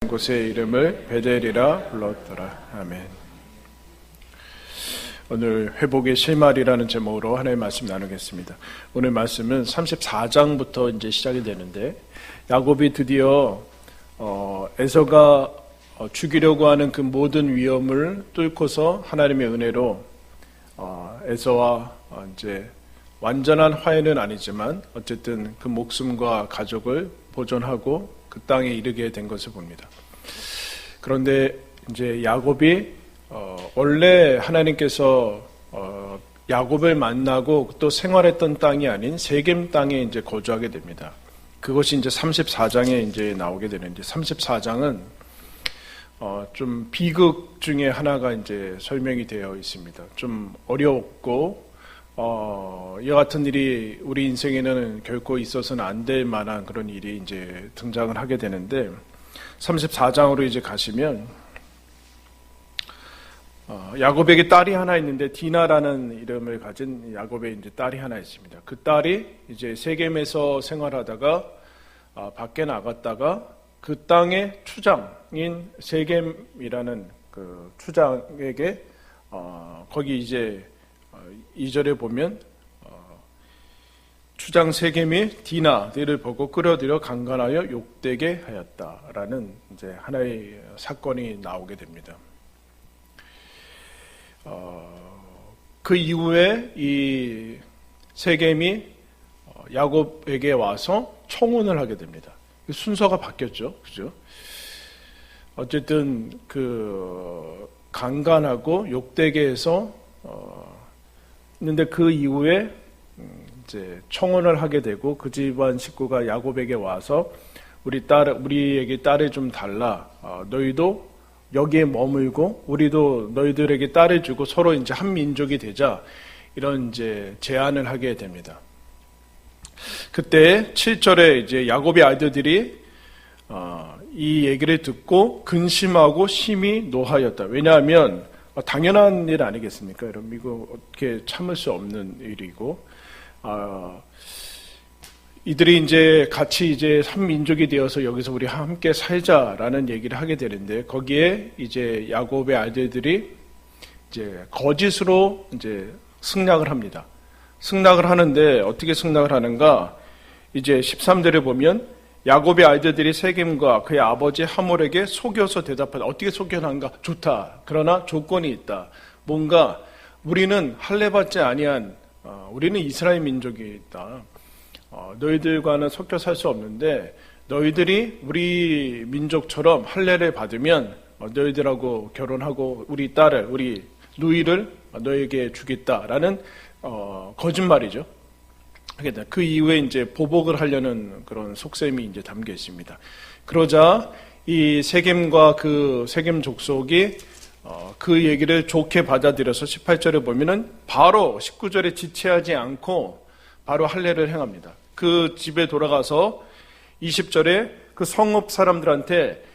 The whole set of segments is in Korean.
곳의 이름을 베델이라 불렀더라. 아멘. 오늘 회복의 실말이라는 제목으로 하나님의 말씀 나누겠습니다. 오늘 말씀은 34장부터 이제 시작이 되는데, 야곱이 드디어 에서가 죽이려고 하는 그 모든 위험을 뚫고서 하나님의 은혜로 에서와 이제 완전한 화해는 아니지만 어쨌든 그 목숨과 가족을 보존하고 그 땅에 이르게 된 것을 봅니다. 그런데 이제 야곱이 원래 하나님께서 야곱을 만나고 또 생활했던 땅이 아닌 세겜 땅에 이제 거주하게 됩니다. 그것이 이제 34장에 이제 나오게 되는데, 34장은 좀 비극 중에 하나가 이제 설명이 되어 있습니다. 좀 어렵고 이와 같은 일이 우리 인생에는 결코 있어서는 안 될 만한 그런 일이 이제 등장을 하게 되는데, 34장으로 이제 가시면 야곱에게 딸이 하나 있는데, 디나라는 이름을 가진 야곱의 이제 딸이 하나 있습니다. 그 딸이 이제 세겜에서 생활하다가 밖에 나갔다가 그 땅의 추장인 세겜이라는 그 추장에게 거기 이제 2절에 보면 추장 세겜이 디나를 보고 끌어들여 강간하여 욕되게 하였다라는 이제 하나의 사건이 나오게 됩니다. 그 이후에 이 세겜이 야곱에게 와서 청혼을 하게 됩니다. 순서가 바뀌었죠, 그죠? 어쨌든 그 강간하고 욕되게 해서 근데 그 이후에 이제 청혼을 하게 되고, 그 집안 식구가 야곱에게 와서 우리에게 딸을 좀 달라. 너희도 여기에 머물고 우리도 너희들에게 딸을 주고 서로 이제 한 민족이 되자, 이런 이제 제안을 하게 됩니다. 그때 7절에 이제 야곱의 아들들이 이 얘기를 듣고 근심하고 심히 노하였다. 왜냐하면 당연한 일 아니겠습니까? 여러분, 이거 어떻게 참을 수 없는 일이고, 이들이 이제 같이 이제 한 민족이 되어서 여기서 우리 함께 살자라는 얘기를 하게 되는데, 거기에 이제 야곱의 아들들이 이제 거짓으로 이제 승낙을 합니다. 승낙을 하는데 어떻게 승낙을 하는가? 이제 13절에 보면 야곱의 아들들이 세겜과 그의 아버지 하몰에게 속여서 대답하다. 어떻게 속여나는가? 좋다. 그러나 조건이 있다. 뭔가 우리는 할례받지 아니한 우리는 이스라엘 민족이 있다. 너희들과는 섞여 살 수 없는데 너희들이 우리 민족처럼 할례를 받으면 너희들하고 결혼하고 우리 딸을, 우리 누이를 너에게 주겠다라는 거짓말이죠. 그 이후에 이제 보복을 하려는 그런 속셈이 이제 담겨 있습니다. 그러자 이 세겜과 그 세겜 족속이 그 얘기를 좋게 받아들여서 18절에 보면은 바로 19절에 지체하지 않고 바로 할례를 행합니다. 그 집에 돌아가서 20절에 그 성읍 사람들한테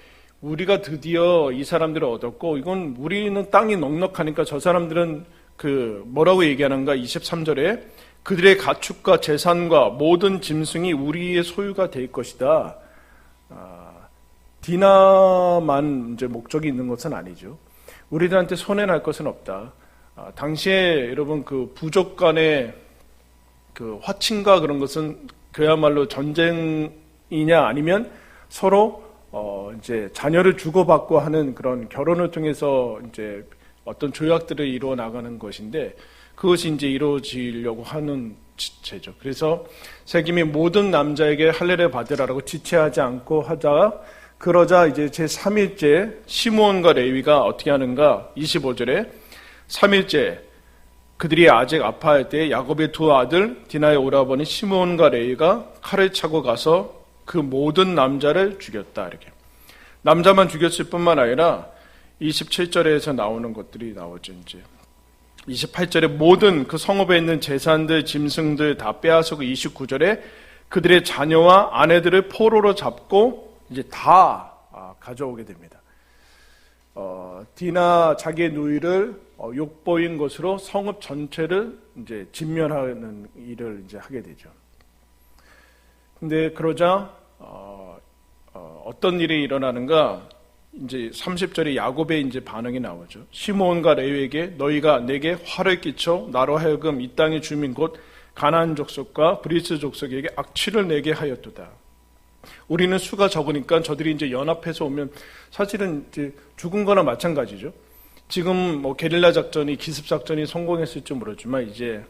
우리가 드디어 이 사람들을 얻었고, 이건 우리는 땅이 넉넉하니까 저 사람들은 그 뭐라고 얘기하는가? 23절에 그들의 가축과 재산과 모든 짐승이 우리의 소유가 될 것이다. 디나만 이제 목적이 있는 것은 아니죠. 우리들한테 손해날 것은 없다. 당시에 여러분 그 부족 간의 그 화친과 그런 것은 그야말로 전쟁이냐 아니면 서로 이제 자녀를 주고받고 하는 그런 결혼을 통해서 이제 어떤 조약들을 이루어 나가는 것인데, 그것이 이제 이루어지려고 하는 지체죠. 그래서 세겜이 모든 남자에게 할례를 받으라고 지체하지 않고 하다가, 그러자 이제 제 3일째 시므온과 레위가 어떻게 하는가? 25절에 3일째 그들이 아직 아파할 때 야곱의 두 아들 디나의 오라버니 시므온과 레위가 칼을 차고 가서 그 모든 남자를 죽였다. 이렇게 남자만 죽였을 뿐만 아니라 27절에서 나오는 것들이 나오죠. 이제 28절에 모든 그 성읍에 있는 재산들, 짐승들 다 빼앗고, 29절에 그들의 자녀와 아내들을 포로로 잡고 이제 다 가져오게 됩니다. 디나 자기의 누이를 욕보인 것으로 성읍 전체를 이제 진멸하는 일을 이제 하게 되죠. 근데 그러자 어떤 일이 일어나는가? 이제 30절에 야곱의 이제 반응이 나오죠. 시므온과 레위에게 너희가 내게 화를 끼쳐 나로 하여금 이 땅의 주민 곧 가나안 족속과 브리스 족속에게 악취를 내게 하였도다. 우리는 수가 적으니까 저들이 이제 연합해서 오면 사실은 이제 죽은 거나 마찬가지죠. 지금 뭐 게릴라 작전이 기습 작전이 성공했을지 모르지만 이제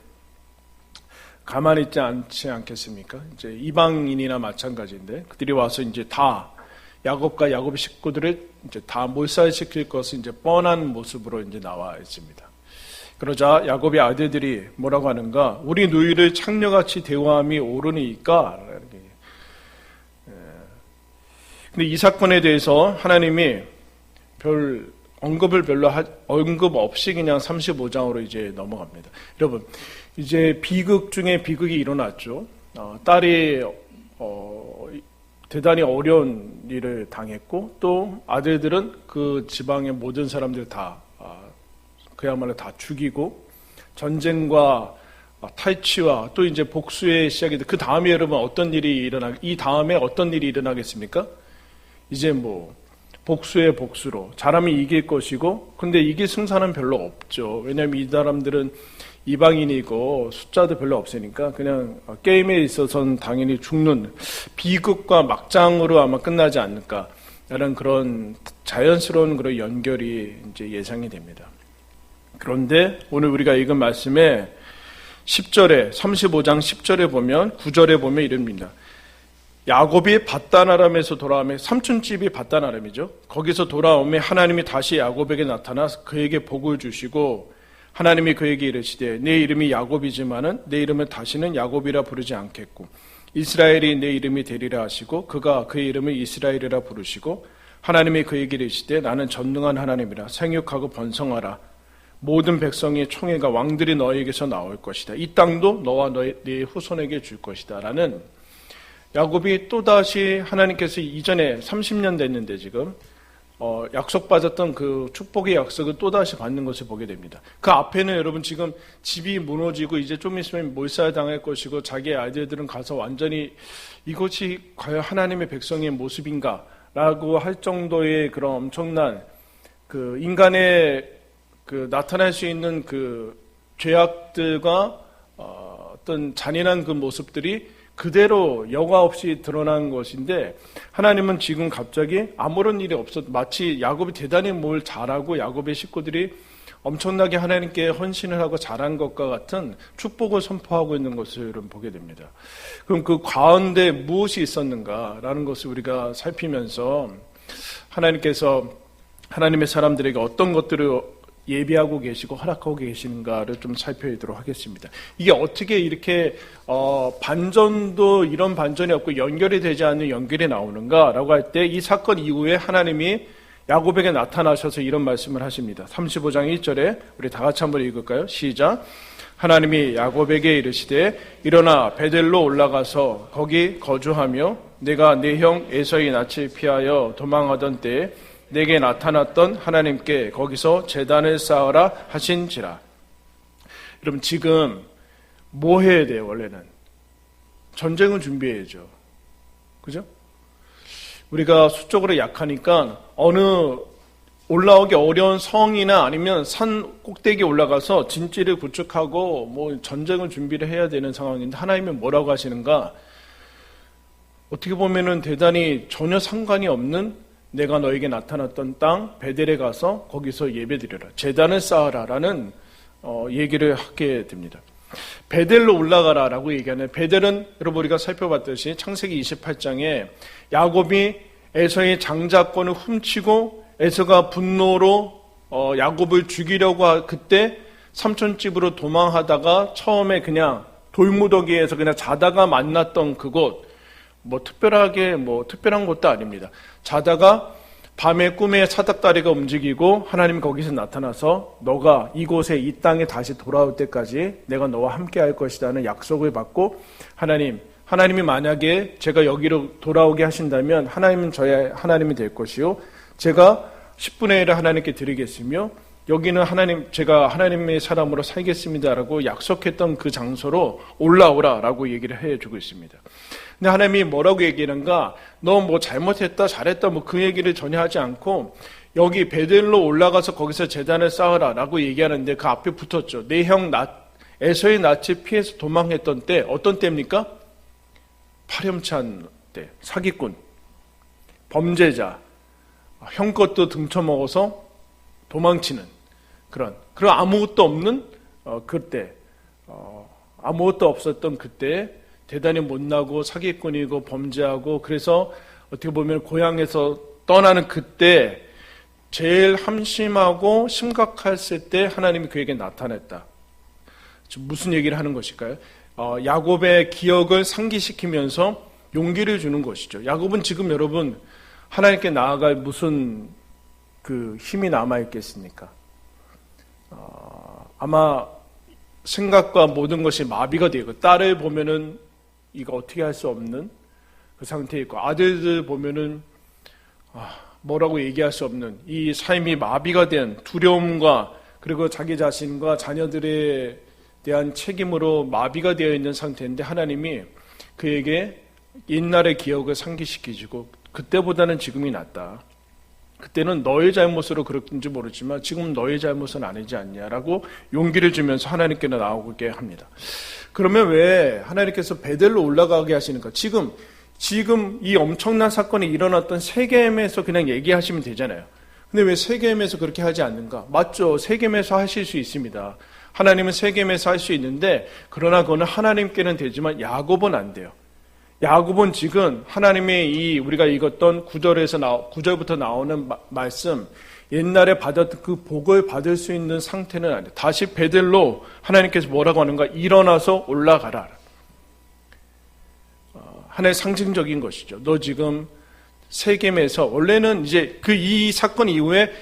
가만히 있지 않지 않겠습니까? 이제 이방인이나 마찬가지인데 그들이 와서 이제 다 야곱과 야곱의 식구들을 이제 다 몰살시킬 것은 이제 뻔한 모습으로 이제 나와 있습니다. 그러자 야곱의 아들들이 뭐라고 하는가? 우리 누이를 창녀같이 대우함이 옳으니까. 근데 이 사건에 대해서 하나님이 언급 없이 그냥 35장으로 이제 넘어갑니다. 여러분, 이제 비극 중에 비극이 일어났죠. 딸이 대단히 어려운 일을 당했고 또 아들들은 그 지방의 모든 사람들 다 그야말로 다 죽이고 전쟁과 탈취와 또 이제 복수의 시작이 돼. 그 다음에 여러분 이 다음에 어떤 일이 일어나겠습니까? 이제 뭐 복수의 복수로 사람이 이길 것이고 근데 이길 승산은 별로 없죠. 왜냐하면 이 사람들은 이방인이고 숫자도 별로 없으니까 그냥 게임에 있어서는 당연히 죽는 비극과 막장으로 아마 끝나지 않을까라는 그런 자연스러운 그런 연결이 이제 예상이 됩니다. 그런데 오늘 우리가 읽은 말씀에 10절에 35장 10절에 보면 9절에 보면 이릅니다. 야곱이 밧단-아람에서 돌아오며 삼촌집이 밧단-아람이죠. 거기서 돌아오며 하나님이 다시 야곱에게 나타나 그에게 복을 주시고 하나님이 그에게 이르시되 내 이름이 야곱이지만은 내 이름을 다시는 야곱이라 부르지 않겠고 이스라엘이 내 이름이 되리라 하시고 그가 그의 이름을 이스라엘이라 부르시고 하나님이 그에게 이르시되 나는 전능한 하나님이라 생육하고 번성하라 모든 백성의 총회가 왕들이 너에게서 나올 것이다. 이 땅도 너와 네 후손에게 줄 것이다. 라는 야곱이 또다시 하나님께서 이전에 30년 됐는데 지금 약속받았던 그 축복의 약속을 또다시 받는 것을 보게 됩니다. 그 앞에는 여러분 지금 집이 무너지고 이제 좀 있으면 몰살당할 것이고 자기의 아들들은 가서 완전히 이것이 과연 하나님의 백성의 모습인가 라고 할 정도의 그런 엄청난 그 인간의 그 나타날 수 있는 그 죄악들과 어떤 잔인한 그 모습들이 그대로 여과 없이 드러난 것인데 하나님은 지금 갑자기 아무런 일이 없었 마치 야곱이 대단히 뭘 잘하고 야곱의 식구들이 엄청나게 하나님께 헌신을 하고 잘한 것과 같은 축복을 선포하고 있는 것을 여러분 보게 됩니다. 그럼 그 가운데 무엇이 있었는가라는 것을 우리가 살피면서 하나님께서 하나님의 사람들에게 어떤 것들을 예비하고 계시고 허락하고 계시는가를 좀 살펴보도록 하겠습니다. 이게 어떻게 이렇게 반전도 이런 반전이 없고 연결이 되지 않는 연결이 나오는가라고 할 때 이 사건 이후에 하나님이 야곱에게 나타나셔서 이런 말씀을 하십니다. 35장 1절에 우리 다 같이 한번 읽을까요? 시작. 하나님이 야곱에게 이르시되 일어나 베델로 올라가서 거기 거주하며 내가 내 형 에서의 낯을 피하여 도망하던 때에 내게 나타났던 하나님께 거기서 제단을 쌓으라 하신지라. 여러분 지금 뭐 해야 돼요? 원래는 전쟁을 준비해야죠. 그죠? 우리가 수적으로 약하니까 어느 올라오기 어려운 성이나 아니면 산 꼭대기에 올라가서 진지를 구축하고 뭐 전쟁을 준비를 해야 되는 상황인데 하나님은 뭐라고 하시는가? 어떻게 보면은 대단히 전혀 상관이 없는 내가 너에게 나타났던 땅 베델에 가서 거기서 예배드려라. 제단을 쌓아라라는 얘기를 하게 됩니다. 베델로 올라가라라고 얘기하는 베델은 여러분 우리가 살펴봤듯이 창세기 28장에 야곱이 에서의 장자권을 훔치고 에서가 분노로 야곱을 죽이려고 그때 삼촌집으로 도망하다가 처음에 그냥 돌무더기에서 그냥 자다가 만났던 그곳 특별한 것도 아닙니다. 자다가 밤에 꿈에 사닥다리가 움직이고 하나님 거기서 나타나서 너가 이곳에 이 땅에 다시 돌아올 때까지 내가 너와 함께 할 것이라는 약속을 받고 하나님이 만약에 제가 여기로 돌아오게 하신다면 하나님은 저의 하나님이 될 것이요 제가 10분의 1을 하나님께 드리겠으며 여기는 제가 하나님의 사람으로 살겠습니다라고 약속했던 그 장소로 올라오라라고 얘기를 해주고 있습니다. 근데 하나님이 뭐라고 얘기하는가? 너 뭐 잘못했다, 잘했다, 뭐 그 얘기를 전혀 하지 않고 여기 베델로 올라가서 거기서 제단을 쌓으라라고 얘기하는데 그 앞에 붙었죠. 내 형 에서의 낯을 피해서 도망했던 때, 어떤 때입니까? 파렴치한 때, 사기꾼, 범죄자, 형 것도 등쳐먹어서 도망치는 그런 아무것도 없는 그때, 아무것도 없었던 그때 대단히 못나고 사기꾼이고 범죄하고, 그래서 어떻게 보면 고향에서 떠나는 그때 제일 함심하고 심각했을 때 하나님이 그에게 나타났다. 무슨 얘기를 하는 것일까요? 야곱의 기억을 상기시키면서 용기를 주는 것이죠. 야곱은 지금 여러분 하나님께 나아갈 무슨 그 힘이 남아있겠습니까? 아마 생각과 모든 것이 마비가 되고, 딸을 보면은 이거 어떻게 할 수 없는 그 상태에 있고, 아들들 보면은 뭐라고 얘기할 수 없는 이 삶이 마비가 된 두려움과, 그리고 자기 자신과 자녀들에 대한 책임으로 마비가 되어 있는 상태인데 하나님이 그에게 옛날의 기억을 상기시키시고, 그때보다는 지금이 낫다. 그때는 너의 잘못으로 그랬는지 모르지만 지금은 너의 잘못은 아니지 않냐라고 용기를 주면서 하나님께로 나오게 합니다. 그러면 왜 하나님께서 베델로 올라가게 하시는가? 지금 이 엄청난 사건이 일어났던 세겜에서 그냥 얘기하시면 되잖아요. 근데 왜 세겜에서 그렇게 하지 않는가? 맞죠. 세겜에서 하실 수 있습니다. 하나님은 세겜에서 할 수 있는데, 그러나 그거는 하나님께는 되지만 야곱은 안 돼요. 야곱은 지금 하나님의 우리가 읽었던 9절부터 나오는 말씀, 옛날에 받았던 그 복을 받을 수 있는 상태는 아니에요. 다시 베델로 하나님께서 뭐라고 하는가? 일어나서 올라가라. 하나의 상징적인 것이죠. 너 지금 세겜에서, 원래는 이제 이 사건 이후에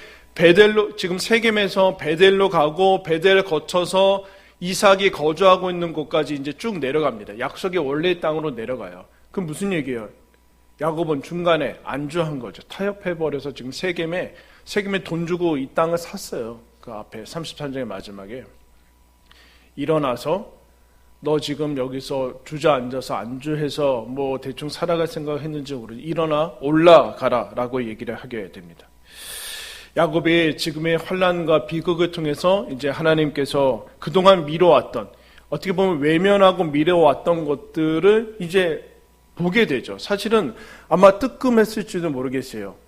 지금 세겜에서 베델로 가고, 베델 거쳐서 이삭이 거주하고 있는 곳까지 이제 쭉 내려갑니다. 약속의 원래의 땅으로 내려가요. 그럼 무슨 얘기예요? 야곱은 중간에 안주한 거죠. 타협해버려서 지금 세겜에 돈 주고 이 땅을 샀어요. 그 앞에 33장의 마지막에. 일어나서 너 지금 여기서 주저앉아서 안주해서 뭐 대충 살아갈 생각했는지 모르지. 일어나 올라가라 라고 얘기를 하게 됩니다. 야곱이 지금의 환난과 비극을 통해서 이제 하나님께서 그동안 미뤄왔던, 어떻게 보면 외면하고 미뤄왔던 것들을 이제 보게 되죠. 사실은 아마 뜨끔했을지도 모르겠어요.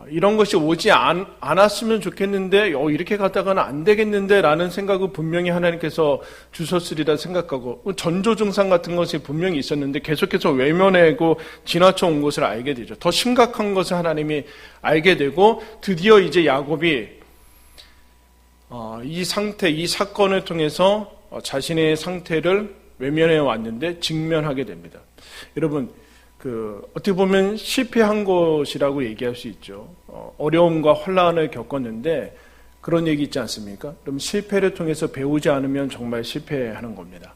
이런 것이 오지 않았으면 좋겠는데, 이렇게 가다가는 안 되겠는데 라는 생각을 분명히 하나님께서 주셨으리라 생각하고, 전조 증상 같은 것이 분명히 있었는데 계속해서 외면하고 지나쳐 온 것을 알게 되죠. 더 심각한 것을 하나님이 알게 되고, 드디어 이제 야곱이 이 상태, 이 사건을 통해서 자신의 상태를 외면해 왔는데 직면하게 됩니다. 여러분, 어떻게 보면 실패한 것이라고 얘기할 수 있죠. 어려움과 혼란을 겪었는데 그런 얘기 있지 않습니까? 그럼 실패를 통해서 배우지 않으면 정말 실패하는 겁니다.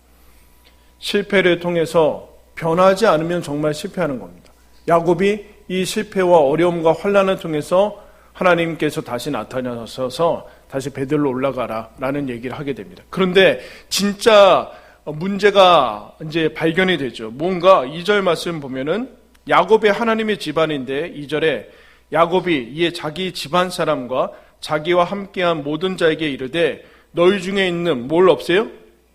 실패를 통해서 변하지 않으면 정말 실패하는 겁니다. 야곱이 이 실패와 어려움과 혼란을 통해서 하나님께서 다시 나타나셔서 다시 베들로 올라가라 라는 얘기를 하게 됩니다. 그런데 진짜 문제가 이제 발견이 되죠. 뭔가 2절 말씀 보면은 야곱의 하나님의 집안인데 2절에 야곱이 이에 자기 집안 사람과 자기와 함께한 모든 자에게 이르되 너희 중에 있는 뭘 없애요?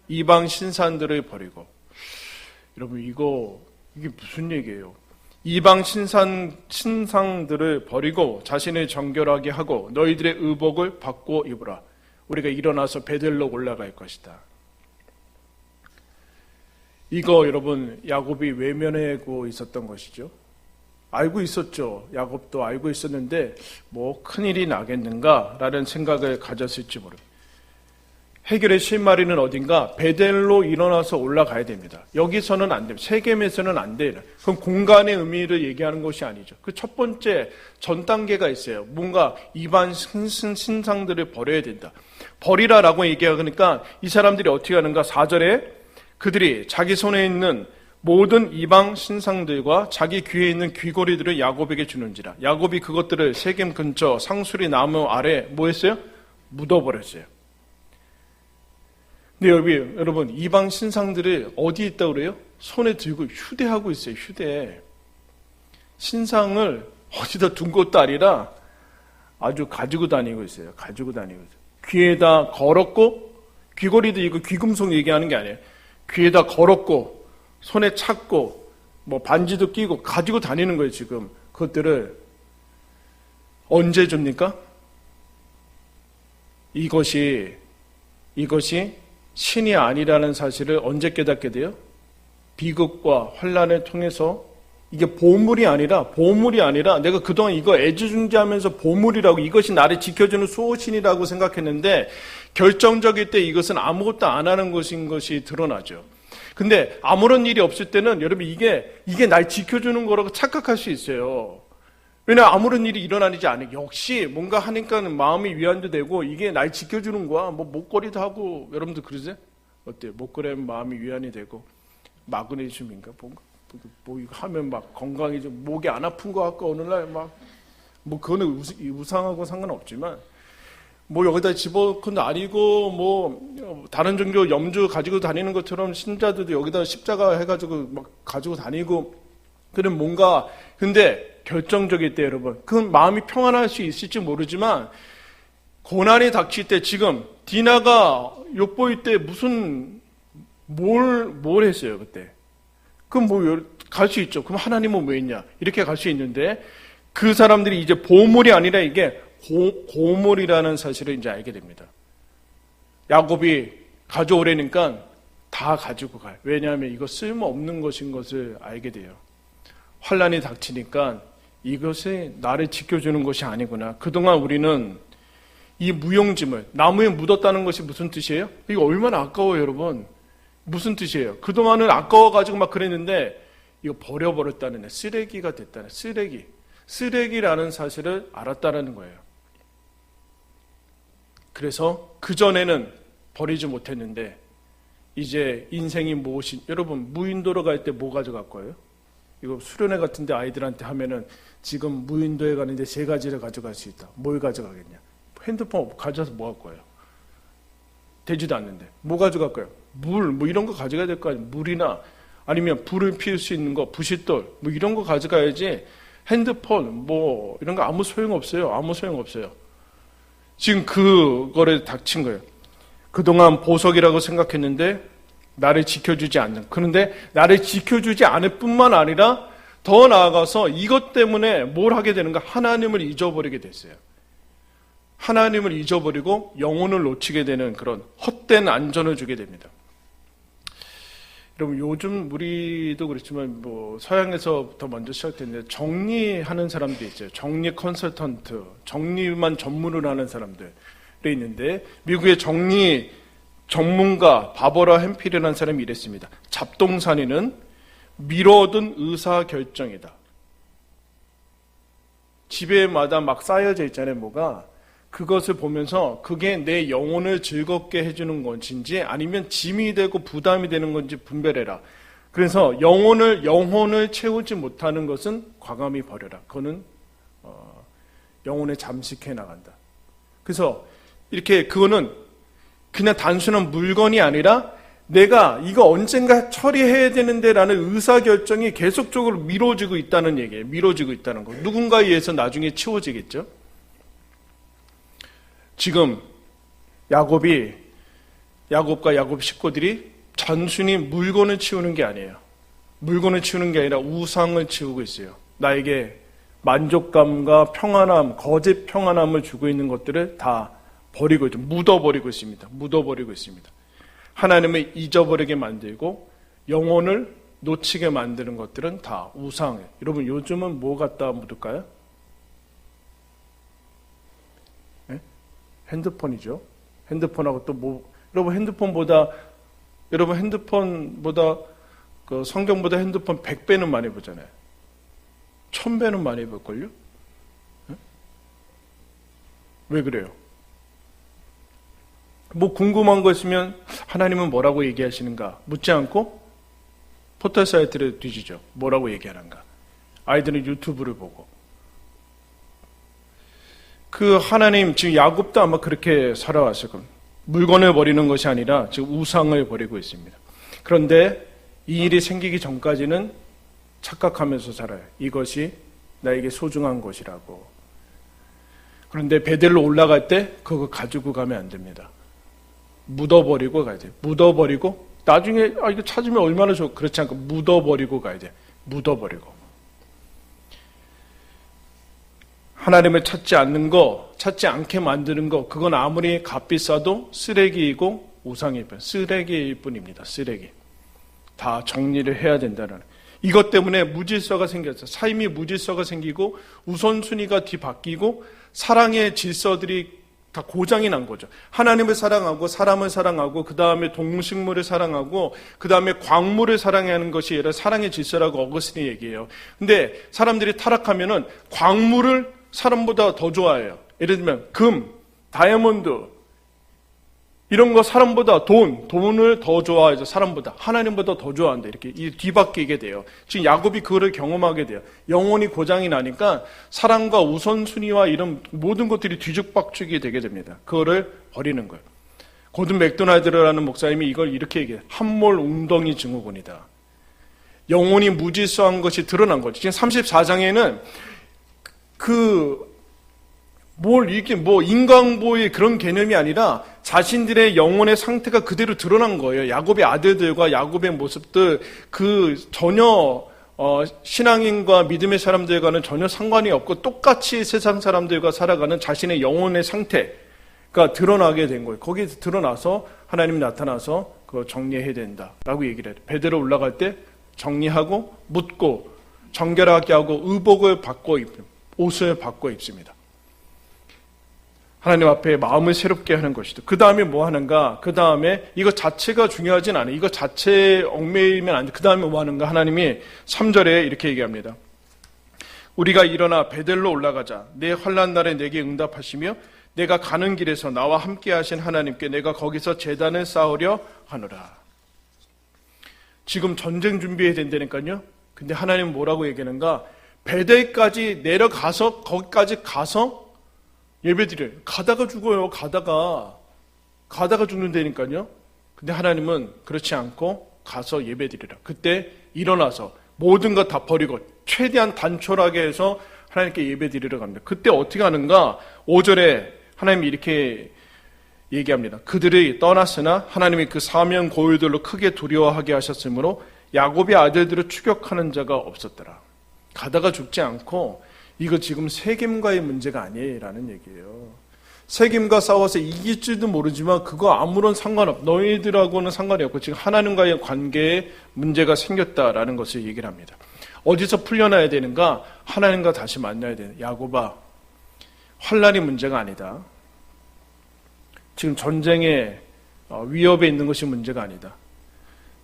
이방 신산들을 버리고. 여러분 이게 무슨 얘기예요? 이방 신상들을 버리고 자신을 정결하게 하고 너희들의 의복을 받고 입으라. 우리가 일어나서 베델로 올라갈 것이다. 이거 여러분 야곱이 외면하고 있었던 것이죠. 알고 있었죠. 야곱도 알고 있었는데 뭐 큰일이 나겠는가라는 생각을 가졌을지 모릅니다. 해결의 실마리는 어딘가? 베델로 일어나서 올라가야 됩니다. 여기서는 안 됩니다. 세겜에서는 안 돼요. 그럼 공간의 의미를 얘기하는 것이 아니죠. 그 첫 번째 전 단계가 있어요. 뭔가 이방 신상들을 버려야 된다. 버리라라고 얘기하니까 이 사람들이 어떻게 하는가? 4절에 그들이 자기 손에 있는 모든 이방 신상들과 자기 귀에 있는 귀고리들을 야곱에게 주는지라. 야곱이 그것들을 세겜 근처 상수리 나무 아래 뭐 했어요? 묻어버렸어요. 근데 여러분 이방 신상들이 어디 있다고 그래요? 손에 들고 휴대하고 있어요. 휴대. 신상을 어디다 둔 것도 아니라 아주 가지고 다니고 있어요. 가지고 다니고 있어요. 귀에다 걸었고, 귀걸이도 이거 귀금속 얘기하는 게 아니에요. 귀에다 걸었고, 손에 찼고, 뭐 반지도 끼고 가지고 다니는 거예요. 지금 그것들을 언제 줍니까? 이것이 신이 아니라는 사실을 언제 깨닫게 돼요? 비극과 환난을 통해서 이게 보물이 아니라 내가 그동안 이거 애지중지하면서 보물이라고 이것이 나를 지켜주는 수호신이라고 생각했는데 결정적일 때 이것은 아무것도 안 하는 것인 것이 드러나죠. 근데 아무런 일이 없을 때는 여러분 이게 날 지켜주는 거라고 착각할 수 있어요. 왜냐하면 아무런 일이 일어나지 않으니까 역시 뭔가 하니까는 마음이 위안도 되고 이게 날 지켜주는 거야. 뭐 목걸이도 하고 여러분들 그러세요? 어때요? 목걸이하면 마음이 위안이 되고 마그네슘인가 뭔가 뭐 이거 하면 막 건강이 좀 목이 안 아픈 것 같고 오늘날 막 뭐 그거는 우상하고 상관없지만 뭐 여기다 집어넣고 아니고 뭐 다른 종교 염주 가지고 다니는 것처럼 신자들도 여기다 십자가 해가지고 막 가지고 다니고 그런 뭔가 근데 결정적일 때 여러분 그 마음이 평안할 수 있을지 모르지만 고난이 닥칠 때 지금 디나가 엿보일 때 무슨 뭘 했어요 그때? 그럼 뭐 갈 수 있죠. 그럼 하나님은 왜 있냐? 이렇게 갈 수 있는데 그 사람들이 이제 보물이 아니라 이게 고물이라는 사실을 이제 알게 됩니다. 야곱이 가져오려니까 다 가지고 가요. 왜냐하면 이거 쓸모없는 것인 것을 알게 돼요. 환난이 닥치니까 이것이 나를 지켜주는 것이 아니구나. 그동안 우리는 이 무용지물, 나무에 묻었다는 것이 무슨 뜻이에요? 이거 얼마나 아까워요, 여러분. 무슨 뜻이에요? 그동안은 아까워가지고 막 그랬는데 이거 버려버렸다는 애, 쓰레기가 됐다는 쓰레기라는 사실을 알았다는 거예요. 그래서 그전에는 버리지 못했는데 이제 인생이 무엇이 여러분 무인도로 갈 때 뭐 가져갈 거예요? 이거 수련회 같은데 아이들한테 하면은 지금 무인도에 가는데 3가지를 가져갈 수 있다. 뭘 가져가겠냐? 핸드폰 가져와서 뭐 할 거예요? 되지도 않는데 뭐 가져갈 거예요? 물, 뭐 이런 거 가져가야 될 거 아니에요? 물이나 아니면 불을 피울 수 있는 거, 부싯돌, 뭐 이런 거 가져가야지 핸드폰, 뭐 이런 거 아무 소용없어요. 아무 소용없어요. 지금 그거를 닥친 거예요. 그동안 보석이라고 생각했는데 나를 지켜주지 않는. 그런데 나를 지켜주지 않을 뿐만 아니라 더 나아가서 이것 때문에 뭘 하게 되는가? 하나님을 잊어버리게 됐어요. 하나님을 잊어버리고 영혼을 놓치게 되는 그런 헛된 안전을 주게 됩니다. 여러분 요즘 우리도 그렇지만 뭐 서양에서 더 먼저 시작됐는데 정리하는 사람도 있어요. 정리 컨설턴트, 정리만 전문으로 하는 사람들이 있는데 미국의 정리 전문가 바버라 햄필이라는 사람이 이랬습니다. 잡동사니는 미뤄둔 의사결정이다. 집에마다 막 쌓여져 있잖아요. 뭐가. 그것을 보면서 그게 내 영혼을 즐겁게 해주는 것인지 아니면 짐이 되고 부담이 되는 건지 분별해라. 그래서 영혼을 채우지 못하는 것은 과감히 버려라. 그거는 영혼에 잠식해 나간다. 그래서 이렇게 그거는 그냥 단순한 물건이 아니라 내가 이거 언젠가 처리해야 되는데 라는 의사결정이 계속적으로 미뤄지고 있다는 얘기예요. 미뤄지고 있다는 거. 누군가에 의해서 나중에 치워지겠죠. 지금 야곱과 야곱 식구들이 단순히 물건을 치우는 게 아니에요. 물건을 치우는 게 아니라 우상을 치우고 있어요. 나에게 만족감과 평안함, 거짓 평안함을 주고 있는 것들을 다 버리고 있죠. 묻어버리고 있습니다. 하나님을 잊어버리게 만들고 영혼을 놓치게 만드는 것들은 다 우상이에요. 여러분 요즘은 뭐 갖다 묻을까요? 핸드폰이죠. 핸드폰하고 또 뭐, 여러분 핸드폰보다 그 성경보다 핸드폰 100배는 많이 보잖아요. 1000배는 많이 볼걸요? 왜 그래요? 뭐 궁금한 거 있으면 하나님은 뭐라고 얘기하시는가 묻지 않고 포털 사이트를 뒤지죠. 뭐라고 얘기하는가. 아이들은 유튜브를 보고. 그 하나님, 지금 야곱도 아마 그렇게 살아왔을 겁니다. 물건을 버리는 것이 아니라 지금 우상을 버리고 있습니다. 그런데 이 일이 생기기 전까지는 착각하면서 살아요. 이것이 나에게 소중한 것이라고. 그런데 베델로 올라갈 때 그거 가지고 가면 안 됩니다. 묻어버리고 가야 돼요. 묻어버리고 나중에 이거 찾으면 얼마나 좋아. 그렇지 않고 묻어버리고 가야 돼요. 묻어버리고. 하나님을 찾지 않는 거, 찾지 않게 만드는 거, 그건 아무리 값비싸도 쓰레기이고 우상일 뿐, 쓰레기일 뿐입니다. 쓰레기. 다 정리를 해야 된다는. 이것 때문에 무질서가 생겼어요. 삶이 무질서가 생기고 우선순위가 뒤바뀌고 사랑의 질서들이 다 고장이 난 거죠. 하나님을 사랑하고 사람을 사랑하고 그 다음에 동식물을 사랑하고 그 다음에 광물을 사랑해야 하는 것이 예를 사랑의 질서라고 어거스틴이 얘기해요. 근데 사람들이 타락하면은 광물을 사람보다 더 좋아해요. 예를 들면 금, 다이아몬드 이런 거 사람보다 돈을 더 좋아해서 사람보다 하나님보다 더 좋아한다. 이렇게 뒤바뀌게 돼요. 지금 야곱이 그거를 경험하게 돼요. 영혼이 고장이 나니까 사랑과 우선순위와 이런 모든 것들이 뒤죽박죽이 되게 됩니다. 그거를 버리는 거예요. 고든 맥도날드라는 목사님이 이걸 이렇게 얘기해요. 함몰 웅덩이 증후군이다. 영혼이 무질서한 것이 드러난 거죠. 지금 34장에는 이게 인광보의 그런 개념이 아니라 자신들의 영혼의 상태가 그대로 드러난 거예요. 야곱의 아들들과 야곱의 모습들, 전혀, 신앙인과 믿음의 사람들과는 전혀 상관이 없고 똑같이 세상 사람들과 살아가는 자신의 영혼의 상태가 드러나게 된 거예요. 거기에 드러나서 하나님이 나타나서 그거 정리해야 된다라고 얘기를 해요. 베드로 올라갈 때 정리하고 묻고 정결하게 하고 의복을 바꿔 옷을 바꿔 입습니다. 하나님 앞에 마음을 새롭게 하는 것이다. 그 다음에 뭐 하는가? 그 다음에 이거 자체가 중요하진 않아요. 이거 자체에 얽매이면 안 돼. 그 다음에 뭐 하는가? 하나님이 3절에 이렇게 얘기합니다. 우리가 일어나 베델로 올라가자. 내 환난 날에 내게 응답하시며 내가 가는 길에서 나와 함께 하신 하나님께 내가 거기서 제단을 쌓으려 하노라. 지금 전쟁 준비해야 된다니까요. 근데 하나님은 뭐라고 얘기하는가? 베델까지 내려가서 거기까지 가서 예배드려요. 가다가 죽어요. 가다가 죽는다니까요. 근데 하나님은 그렇지 않고 가서 예배드리라. 그때 일어나서 모든 것 다 버리고 최대한 단촐하게 해서 하나님께 예배드리러 갑니다. 그때 어떻게 하는가? 5절에 하나님이 이렇게 얘기합니다. 그들이 떠났으나 하나님이 그 사명 고유들로 크게 두려워하게 하셨으므로 야곱의 아들들을 추격하는 자가 없었더라. 가다가 죽지 않고 이거 지금 세겜과의 문제가 아니에요 라는 얘기예요. 세겜과 싸워서 이길지도 모르지만 그거 아무런 상관없, 너희들하고는 상관이 없고 지금 하나님과의 관계에 문제가 생겼다라는 것을 얘기를 합니다. 어디서 풀려나야 되는가? 하나님과 다시 만나야 되는. 야곱아, 환난이 문제가 아니다. 지금 전쟁에 위협에 있는 것이 문제가 아니다.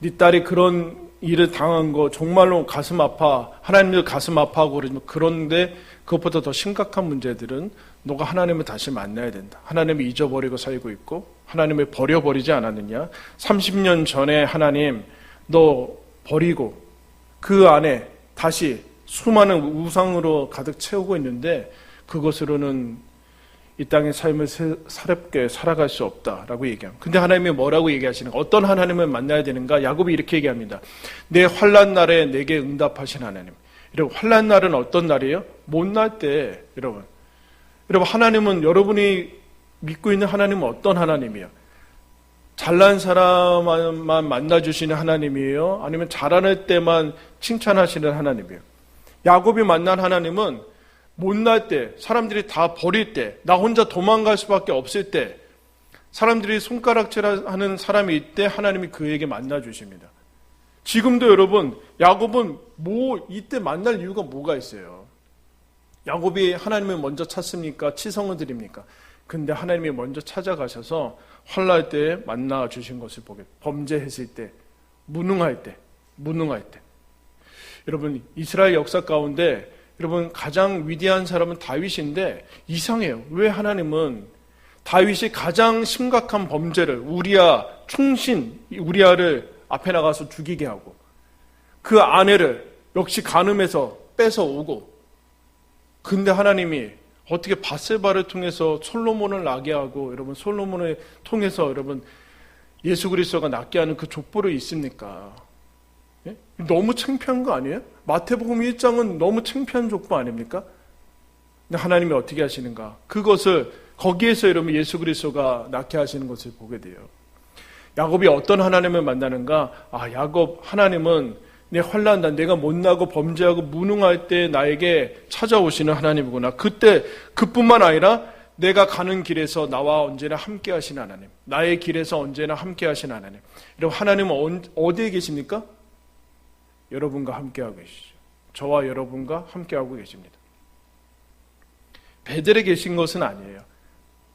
네 딸이 그런 일을 당한 거 정말로 가슴 아파, 하나님도 가슴 아파하고 그러지만 그런데 그것보다 더 심각한 문제들은 너가 하나님을 다시 만나야 된다. 하나님을 잊어버리고 살고 있고 하나님을 버려버리지 않았느냐. 30년 전에 하나님 너 버리고 그 안에 다시 수많은 우상으로 가득 채우고 있는데 그것으로는 이 땅의 삶을 새롭게 살아갈 수 없다라고 얘기합니다. 근데 하나님이 뭐라고 얘기하시는가? 어떤 하나님을 만나야 되는가? 야곱이 이렇게 얘기합니다. 내 환난 날에 내게 응답하신 하나님. 여러분, 환난 날은 어떤 날이에요? 못날 때, 여러분. 하나님은 여러분이 믿고 있는 하나님은 어떤 하나님이에요? 잘난 사람만 만나주시는 하나님이에요? 아니면 잘하는 때만 칭찬하시는 하나님이에요? 야곱이 만난 하나님은 못날 때, 사람들이 다 버릴 때, 나 혼자 도망갈 수밖에 없을 때, 사람들이 손가락질하는 사람이 있때 하나님이 그에게 만나주십니다. 지금도 여러분, 야곱은 이때 만날 이유가 뭐가 있어요? 야곱이 하나님을 먼저 찾습니까? 치성을 드립니까? 근데 하나님이 먼저 찾아가셔서 환난할 때 만나주신 것을 보게, 범죄했을 때, 무능할 때. 여러분, 이스라엘 역사 가운데 여러분 가장 위대한 사람은 다윗인데 이상해요. 왜 하나님은 다윗이 가장 심각한 범죄를 우리아를 앞에 나가서 죽이게 하고 그 아내를 역시 간음해서 뺏어오고 근데 하나님이 어떻게 밧세바를 통해서 솔로몬을 나게 하고 여러분 솔로몬을 통해서 여러분 예수 그리스도가 낫게 하는 그 족보를 있습니까? 예? 너무 창피한 거 아니에요? 마태복음 1장은 너무 창피한 족보 아닙니까? 근데 하나님이 어떻게 하시는가? 그것을 거기에서 여러분 예수 그리스도가 낫게 하시는 것을 보게 돼요. 야곱이 어떤 하나님을 만나는가? 야곱 하나님은 내 환난다, 내가 못나고 범죄하고 무능할 때 나에게 찾아오시는 하나님이구나. 그때 그뿐만 아니라 내가 가는 길에서 나와 언제나 함께 하신 하나님, 나의 길에서 언제나 함께 하신 하나님. 여러분 하나님은 어디에 계십니까? 여러분과 함께하고 계시죠. 저와 여러분과 함께하고 계십니다. 베델에 계신 것은 아니에요.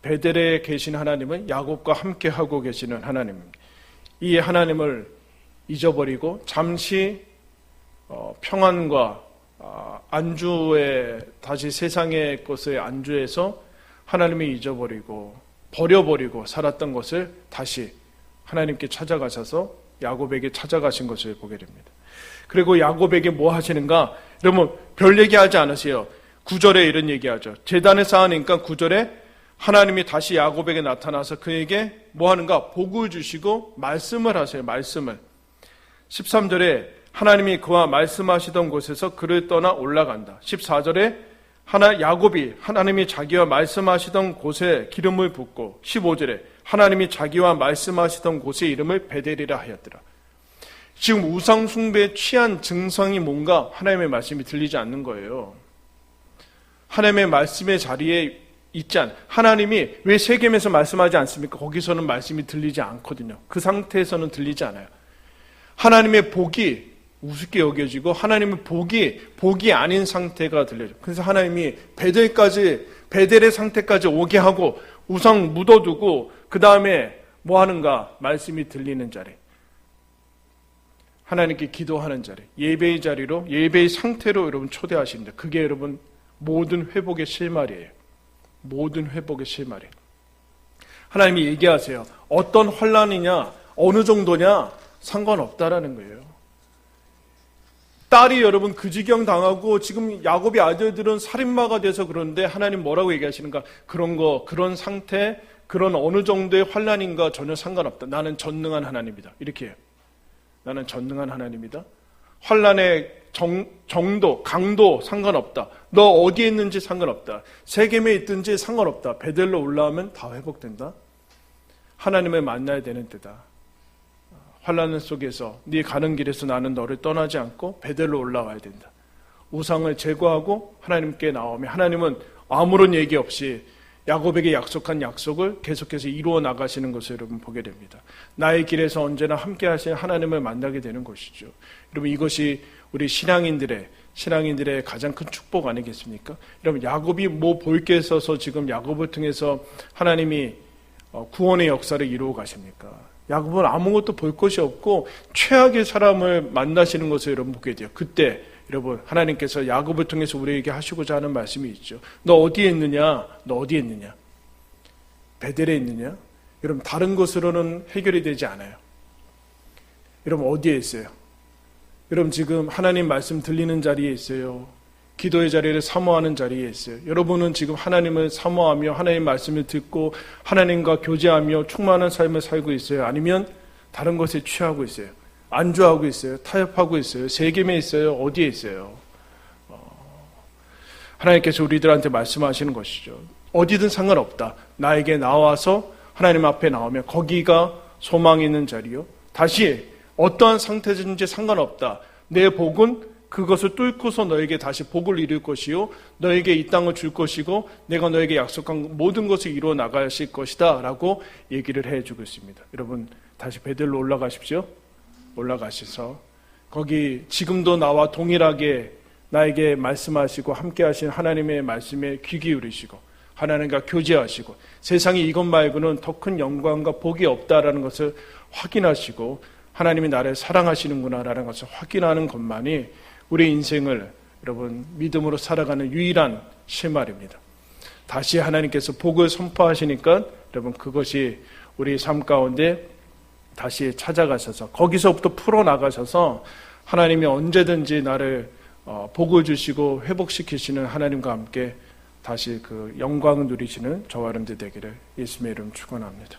베델에 계신 하나님은 야곱과 함께하고 계시는 하나님입니다. 이 하나님을 잊어버리고 잠시 평안과 안주에 다시 세상의 것에 안주해서 하나님을 잊어버리고 버려버리고 살았던 것을 다시 하나님께 찾아가셔서 야곱에게 찾아가신 것을 보게 됩니다. 그리고 야곱에게 뭐 하시는가? 여러분 별 얘기하지 않으세요. 9절에 이런 얘기하죠. 제단을 쌓으니까 9절에 하나님이 다시 야곱에게 나타나서 그에게 뭐 하는가? 복을 주시고 말씀을 하세요. 말씀을. 13절에 하나님이 그와 말씀하시던 곳에서 그를 떠나 올라간다. 14절에 야곱이 하나님이 자기와 말씀하시던 곳에 기름을 붓고 15절에 하나님이 자기와 말씀하시던 곳의 이름을 베델이라 하였더라. 지금 우상 숭배에 취한 증상이 뭔가 하나님의 말씀이 들리지 않는 거예요. 하나님의 말씀의 자리에 있지 않. 하나님이 왜 세겜에서 말씀하지 않습니까? 거기서는 말씀이 들리지 않거든요. 그 상태에서는 들리지 않아요. 하나님의 복이 우습게 여겨지고 하나님의 복이 아닌 상태가 들려요. 그래서 하나님이 베델의 상태까지 오게 하고 우상 묻어두고 그 다음에 뭐 하는가? 말씀이 들리는 자리. 하나님께 기도하는 자리. 예배의 자리로 예배의 상태로 여러분 초대하십니다. 그게 여러분 모든 회복의 실마리예요. 모든 회복의 실마리. 하나님이 얘기하세요. 어떤 환난이냐, 어느 정도냐 상관없다라는 거예요. 딸이 여러분 그 지경 당하고 지금 야곱의 아들들은 살인마가 돼서 그러는데 하나님 뭐라고 얘기하시는가? 그런 상태, 그런 어느 정도의 환난인가 전혀 상관없다. 나는 전능한 하나님이다. 이렇게 해요. 나는 전능한 하나님이다. 환난의 정도, 강도 상관없다. 너 어디에 있는지 상관없다. 세겜에 있든지 상관없다. 베델로 올라오면 다 회복된다. 하나님을 만나야 되는 때다. 환난 속에서 네 가는 길에서 나는 너를 떠나지 않고 베델로 올라와야 된다. 우상을 제거하고 하나님께 나오면 하나님은 아무런 얘기 없이 야곱에게 약속한 약속을 계속해서 이루어 나가시는 것을 여러분 보게 됩니다. 나의 길에서 언제나 함께 하시는 하나님을 만나게 되는 것이죠. 여러분 이것이 우리 신앙인들의 가장 큰 축복 아니겠습니까? 여러분 야곱이 뭐 볼 게 있어서 지금 야곱을 통해서 하나님이 구원의 역사를 이루어 가십니까? 야곱은 아무것도 볼 것이 없고 최악의 사람을 만나시는 것을 여러분 보게 돼요. 그때 여러분 하나님께서 야곱을 통해서 우리에게 하시고자 하는 말씀이 있죠. 너 어디에 있느냐? 너 어디에 있느냐? 베델에 있느냐? 여러분 다른 것으로는 해결이 되지 않아요. 여러분 어디에 있어요? 여러분 지금 하나님 말씀 들리는 자리에 있어요. 기도의 자리를 사모하는 자리에 있어요. 여러분은 지금 하나님을 사모하며 하나님 말씀을 듣고 하나님과 교제하며 충만한 삶을 살고 있어요. 아니면 다른 것에 취하고 있어요. 안주하고 있어요. 타협하고 있어요. 세겜에 있어요. 어디에 있어요? 하나님께서 우리들한테 말씀하시는 것이죠. 어디든 상관없다. 나에게 나와서 하나님 앞에 나오면 거기가 소망이 있는 자리요. 다시 어떠한 상태든지 상관없다. 내 복은 그것을 뚫고서 너에게 다시 복을 이룰 것이요. 너에게 이 땅을 줄 것이고 내가 너에게 약속한 모든 것을 이루어 나가실 것이다 라고 얘기를 해주고 있습니다. 여러분 다시 베델로 올라가십시오. 올라가셔서 거기 지금도 나와 동일하게 나에게 말씀하시고 함께 하신 하나님의 말씀에 귀 기울이시고 하나님과 교제하시고 세상에 이것 말고는 더 큰 영광과 복이 없다라는 것을 확인하시고 하나님이 나를 사랑하시는구나라는 것을 확인하는 것만이 우리 인생을 여러분 믿음으로 살아가는 유일한 실마리입니다. 다시 하나님께서 복을 선포하시니까 여러분 그것이 우리 삶 가운데 다시 찾아가셔서 거기서부터 풀어나가셔서 하나님이 언제든지 나를 복을 주시고 회복시키시는 하나님과 함께 다시 그 영광을 누리시는 저와 여러분들 되기를 예수님의 이름 축원합니다.